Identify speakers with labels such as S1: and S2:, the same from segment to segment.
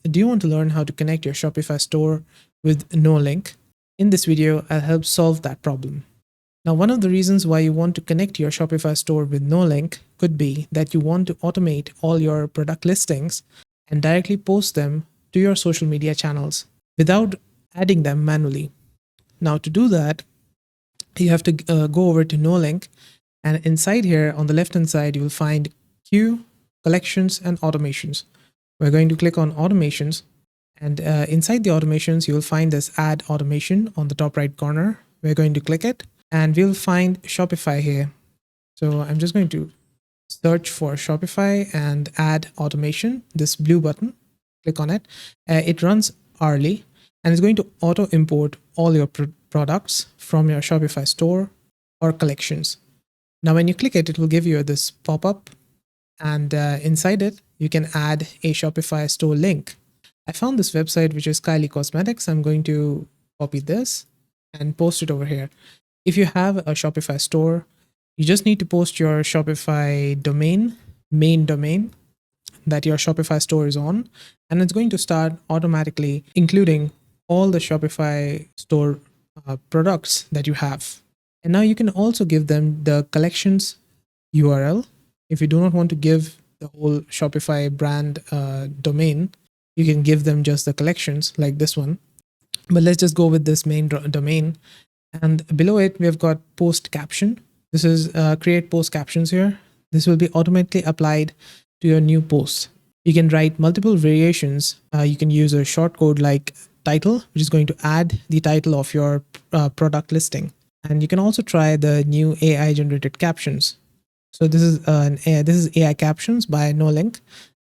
S1: do you want to learn how to connect your Shopify store with Nuelink? In this video, I'll help solve that problem. Now, one of the reasons why you want to connect your Shopify store with Nuelink could be that you want to automate all your product listings and directly post them to your social media channels without adding them manually. Now, to do that, you have to go over to Nuelink, and inside here on the left hand side, you will find Queue, Collections, and Automations. We're going to click on Automations, and inside the automations, you will find this Add Automation on the top right corner. We're going to click it, and we'll find Shopify here. So I'm just going to search for Shopify and Add Automation, this blue button. Click on it. It runs hourly, and it's going to auto import all your products from your Shopify store or collections. Now, when you click it, it will give you this pop-up, and inside it, you can add a Shopify store link. I found this website, which is Kylie Cosmetics. I'm going to copy this and post it over here. If you have a Shopify store, you just need to post your Shopify domain, main domain that your Shopify store is on, and it's going to start automatically including all the Shopify store products that you have. And now you can also give them the collections URL. If you do not want to give the whole Shopify brand domain, you can give them just the collections like this one. But let's just go with this main domain. And below it, we've got post caption. This is create post captions here. This will be automatically applied to your new post. You can write multiple variations. You can use a shortcode like title, which is going to add the title of your product listing. And you can also try the new AI generated captions. So this is AI captions by Nuelink.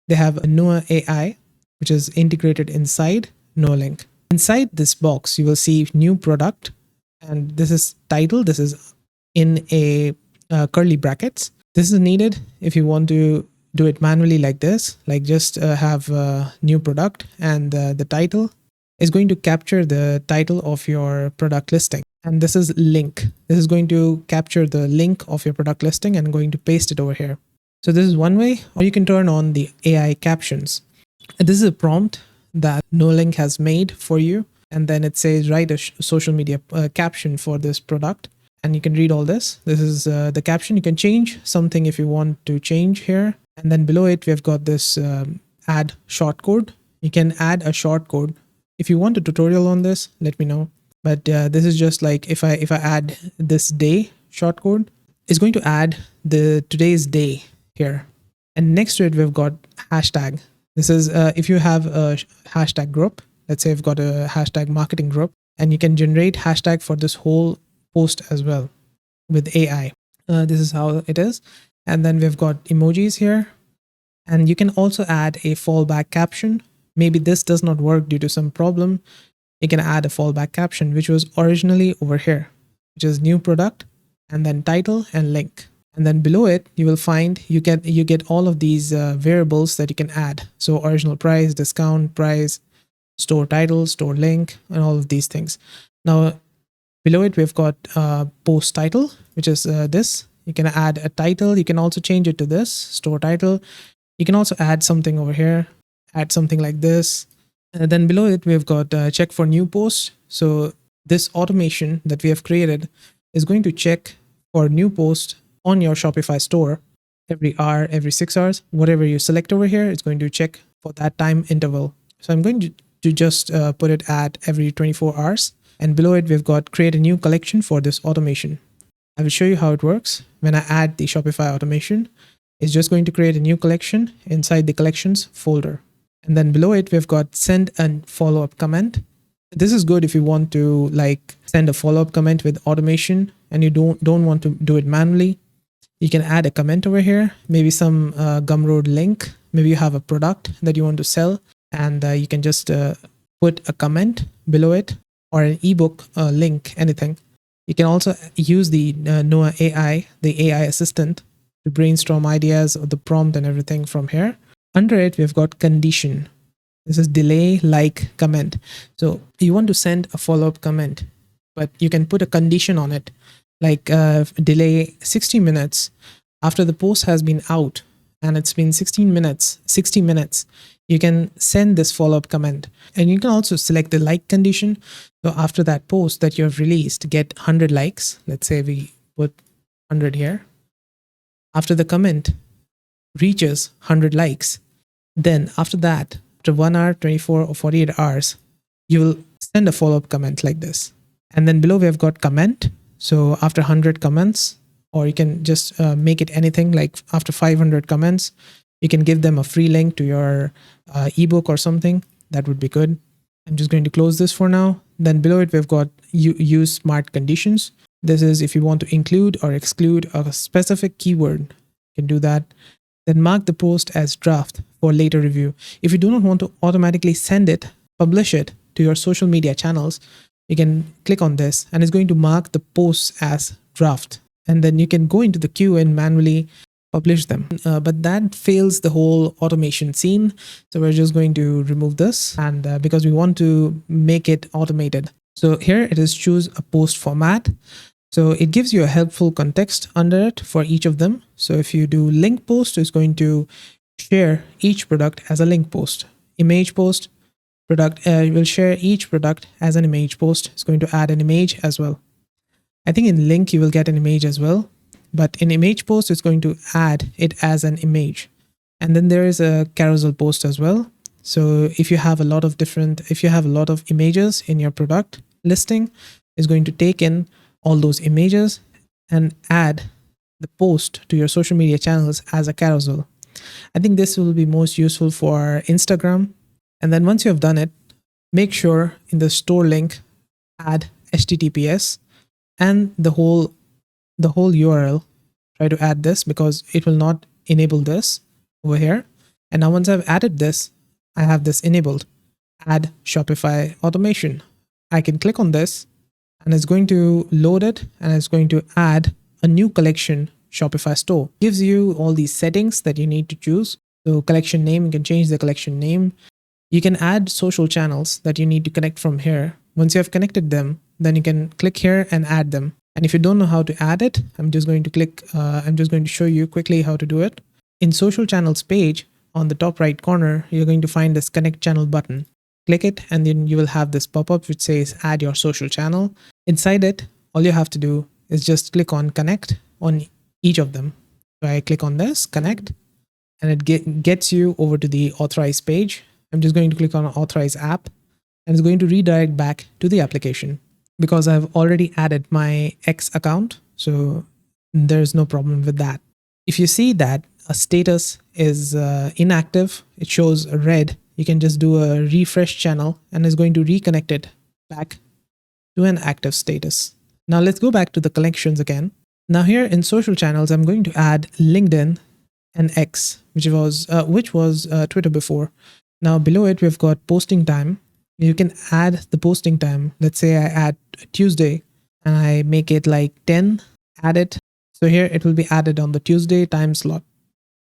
S1: They have a Nua AI, which is integrated inside Nuelink. Inside this box, you will see new product, and this is title. This is in a curly brackets. This is needed if you want to do it manually like this, like just have a new product, and the title is going to capture the title of your product listing. And this is link. This is going to capture the link of your product listing and going to paste it over here. So this is one way, or you can turn on the AI captions. And this is a prompt that Nuelink has made for you. And then it says, write a social media caption for this product. And you can read all this. This is the caption. You can change something if you want to change here. And then below it, we've got this add shortcode. You can add a shortcode. If you want a tutorial on this, let me know. But this is just like if I add this day shortcode, it's going to add the today's day here. And next to it, we've got hashtag. This is if you have a hashtag group. Let's say I've got a hashtag marketing group, and you can generate hashtag for this whole post as well with AI. This is how it is. And then we've got emojis here. And you can also add a fallback caption. Maybe this does not work due to some problem. You can add a fallback caption, which was originally over here, which is new product, and then title and link. And then below it, you will find you get all of these variables that you can add. So original price, discount price, store title, store link, and all of these things. Now, below it, we've got post title, which is this. You can add a title. You can also change it to this store title. You can also add something over here, add something like this. And then below it, we've got check for new posts. So this automation that we have created is going to check for new posts on your Shopify store every hour, every 6 hours. Whatever you select over here, it's going to check for that time interval. So I'm going to just put it at every 24 hours. And below it, we've got create a new collection for this automation. I will show you how it works. When I add the Shopify automation, it's just going to create a new collection inside the collections folder. And then below it, we've got send and follow-up comment. This is good if you want to like send a follow-up comment with automation and you don't want to do it manually. You can add a comment over here, maybe some Gumroad link. Maybe you have a product that you want to sell, and you can just put a comment below it, or an ebook link, anything. You can also use the Nua AI, the AI assistant, to brainstorm ideas or the prompt and everything from here. Under it, we've got condition. This is delay, like, comment. So you want to send a follow-up comment, but you can put a condition on it, like delay 60 minutes after the post has been out. and it's been 60 minutes, you can send this follow-up comment. And you can also select the like condition. So after that post that you have released, get 100 likes. Let's say we put 100 here. After the comment reaches 100 likes, then after that, after 1 hour, 24 or 48 hours, you will send a follow-up comment like this. And then below we have got comment. So after 100 comments, or you can just make it anything, like after 500 comments, you can give them a free link to your ebook or something. That would be good. I'm just going to close this for now. Then below it, we've got use smart conditions. This is if you want to include or exclude a specific keyword, you can do that. Then mark the post as draft for later review. If you do not want to automatically send it, publish it to your social media channels, you can click on this and it's going to mark the posts as draft. And then you can go into the queue and manually publish them. But that fails the whole automation scene. So we're just going to remove this, and because we want to make it automated. So here it is choose a post format. So it gives you a helpful context under it for each of them. So if you do link post, it's going to share each product as a link post. Image post, product, will share each product as an image post. It's going to add an image as well. I think in link you will get an image as well, but in image post it's going to add it as an image. And then there is a carousel post as well. So if you have a lot of images in your product listing, it's going to take in all those images and add the post to your social media channels as a carousel. I think this will be most useful for Instagram. And then once you have done it, make sure in the store link add HTTPS and the whole URL. Try to add this because it will not enable this over here. And now once I've added this, I have this enabled. Add Shopify automation. I can click on this and it's going to load it, and it's going to add a new collection Shopify store. It gives you all these settings that you need to choose. So collection name, you can change the collection name. You can add social channels that you need to connect from here. Once you have connected them, then you can click here and add them. And if you don't know how to add it, I'm just going to show you quickly how to do it. In social channels page, on the top right corner, you're going to find this connect channel button. Click it, and then you will have this pop-up which says add your social channel. Inside it, all you have to do is just click on connect on each of them. So I click on this connect, and it gets you over to the authorize page. I'm just going to click on authorize app, and it's going to redirect back to the application because I've already added my X account. So there's no problem with that. If you see that a status is inactive, it shows red, you can just do a refresh channel and it's going to reconnect it back to an active status. Now let's go back to the collections again. Now here in social channels, I'm going to add LinkedIn and X, which was Twitter before. Now below it, we've got posting time. You can add the posting time. Let's say I add Tuesday and I make it like 10, add it. So here it will be added on the Tuesday time slot.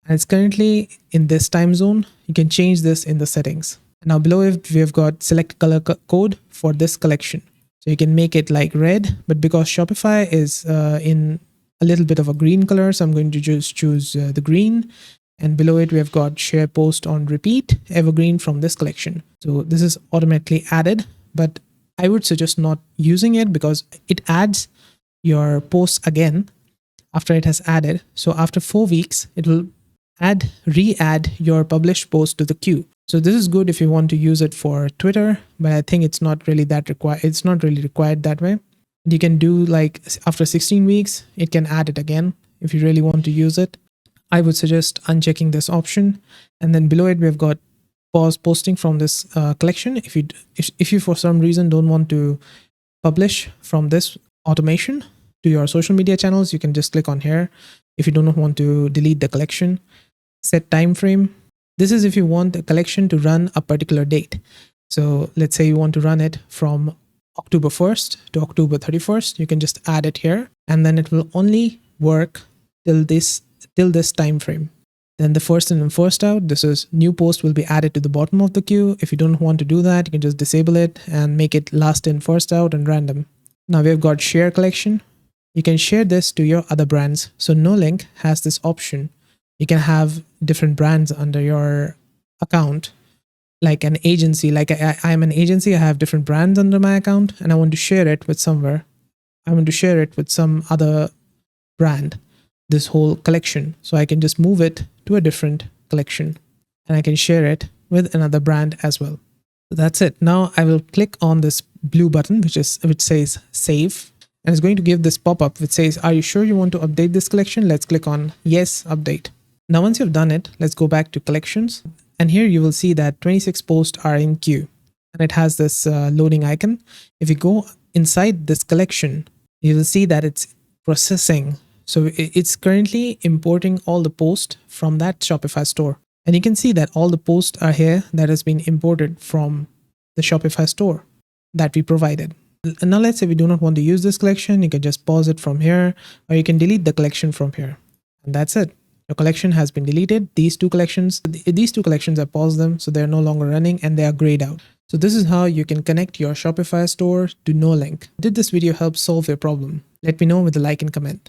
S1: And it's currently in this time zone. You can change this in the settings. Now below it, we have got select color code for this collection. So you can make it like red, but because Shopify is in a little bit of a green color, so I'm going to just choose the green. And below it, we have got share post on repeat evergreen from this collection. So this is automatically added, but I would suggest not using it because it adds your posts again after it has added. So after 4 weeks, it will re-add your published post to the queue. So this is good if you want to use it for Twitter, but I think it's not really that required. It's not really required that way. You can do like after 16 weeks, it can add it again if you really want to use it. I would suggest unchecking this option. And then below it, we've got pause posting from this collection. If you for some reason don't want to publish from this automation to your social media channels, you can just click on here. If you do not want to delete the collection, set time frame. This is if you want the collection to run a particular date. So let's say you want to run it from October 1st to October 31st. You can just add it here, and then it will only work till this time frame. Then the first in and first out, this is new post will be added to the bottom of the queue. If you don't want to do that, you can just disable it and make it last in, first out and random. Now we've got share collection. You can share this to your other brands. So Nuelink has this option You can have different brands under your account, like an agency. Like I'm an agency, I have different brands under my account, and I want to share it with somewhere. I want to share it with some other brand, this whole collection. So I can just move it to a different collection and I can share it with another brand as well. So that's it. Now I will click on this blue button, which says save. And it's going to give this pop-up which says, are you sure you want to update this collection? Let's click on yes, update. Now, once you've done it, let's go back to collections. And here you will see that 26 posts are in queue and it has this loading icon. If you go inside this collection, you will see that it's processing. So it's currently importing all the posts from that Shopify store. And you can see that all the posts are here that has been imported from the Shopify store that we provided. And now let's say we do not want to use this collection. You can just pause it from here, or you can delete the collection from here. And that's it. Your collection has been deleted. These two collections, I paused them, so they're no longer running and they are grayed out. So this is how you can connect your Shopify store to Nuelink. Did this video help solve your problem? Let me know with a like and comment.